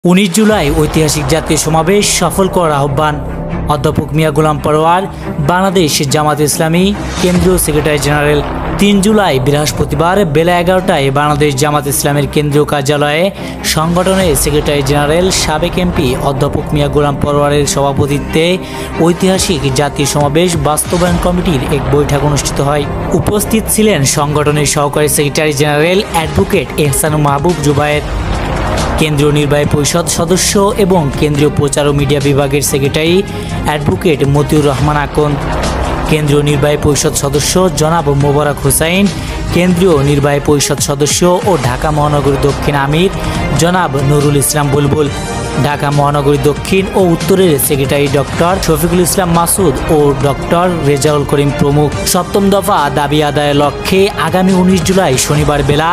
19 জুলাই ঐতিহাসিক জাতীয় সমাবেশ সফল করার আহ্বান। অধ্যাপক মিয়া গোলাম পরোয়ার, বাংলাদেশ জামাত ইসলামী কেন্দ্রীয় সেক্রেটারি জেনারেল। 3 জুলাই বৃহস্পতিবার বেলা 11টায় বাংলাদেশ জামাত ইসলামের কেন্দ্রীয় কার্যালয়ে সংগঠনের সেক্রেটারি জেনারেল সাবেক এমপি অধ্যাপক মিয়া গোলাম পরোয়ারের সভাপতিত্বে ঐতিহাসিক জাতীয় সমাবেশ বাস্তবায়ন কমিটির এক বৈঠক অনুষ্ঠিত হয়। উপস্থিত ছিলেন সংগঠনের সহকারী সেক্রেটারি জেনারেল অ্যাডভোকেট এহসানুল মাহবুব জুবায়ের, কেন্দ্রীয় নির্বাহী পরিষদ সদস্য এবং কেন্দ্রীয় প্রচার ও মিডিয়া বিভাগের সেক্রেটারি অ্যাডভোকেট মতিউর রহমান আকন, কেন্দ্রীয় নির্বাহী পরিষদ সদস্য জনাব মোবারক হোসাইন, কেন্দ্রীয় নির্বাহী পরিষদ সদস্য ও ঢাকা মহানগরী দক্ষিণ আমির জনাব নুরুল ইসলাম বুলবুল, ঢাকা মহানগরী দক্ষিণ ও উত্তরের সেক্রেটারি ডক্টর শফিকুল ইসলাম মাসুদ ও ডক্টর রেজাউল করিম প্রমুখ। সপ্তম দফা দাবি আদায়ের লক্ষ্যে আগামী 19 জুলাই শনিবার বেলা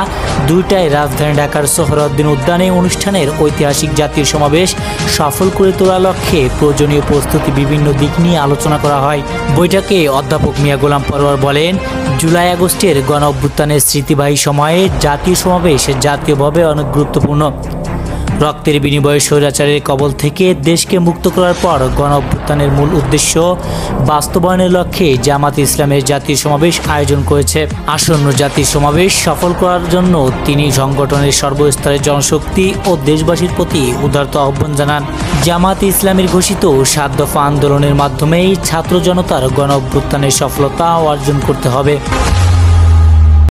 2টায় রাজধানী ঢাকার সোহরাওয়ার্দী উদ্যানে অনুষ্ঠানের ঐতিহাসিক জাতীয় সমাবেশ সফল করে তোলার লক্ষ্যে প্রয়োজনীয় প্রস্তুতি বিভিন্ন দিক নিয়ে আলোচনা করা হয়। বৈঠকে অধ্যাপক মিয়া গোলাম পরোয়ার বলেন, জুলাই আগস্টের গণ অভ্যুত্থানের স্মৃতিবাহী সময়ে জাতীয় সমাবেশ জাতীয়ভাবে অনেক গুরুত্বপূর্ণ। রক্তের বিনিময়ে স্বৈরাচারের কবল থেকে দেশকে মুক্ত করার পর গণ অভ্যুত্থানের মূল উদ্দেশ্য বাস্তবায়নের লক্ষ্যে জামাত ইসলামের জাতীয় সমাবেশ আয়োজন করেছে। আসন্ন জাতীয় সমাবেশ সফল করার জন্য তিনি সংগঠনের সর্বস্তরের জনশক্তি ও দেশবাসীর প্রতি উদারত আহ্বান জানান। জামাত ইসলামের ঘোষিত 7 দফা আন্দোলনের মাধ্যমেই ছাত্র জনতার গণ অভ্যুত্থানের সফলতা অর্জন করতে হবে।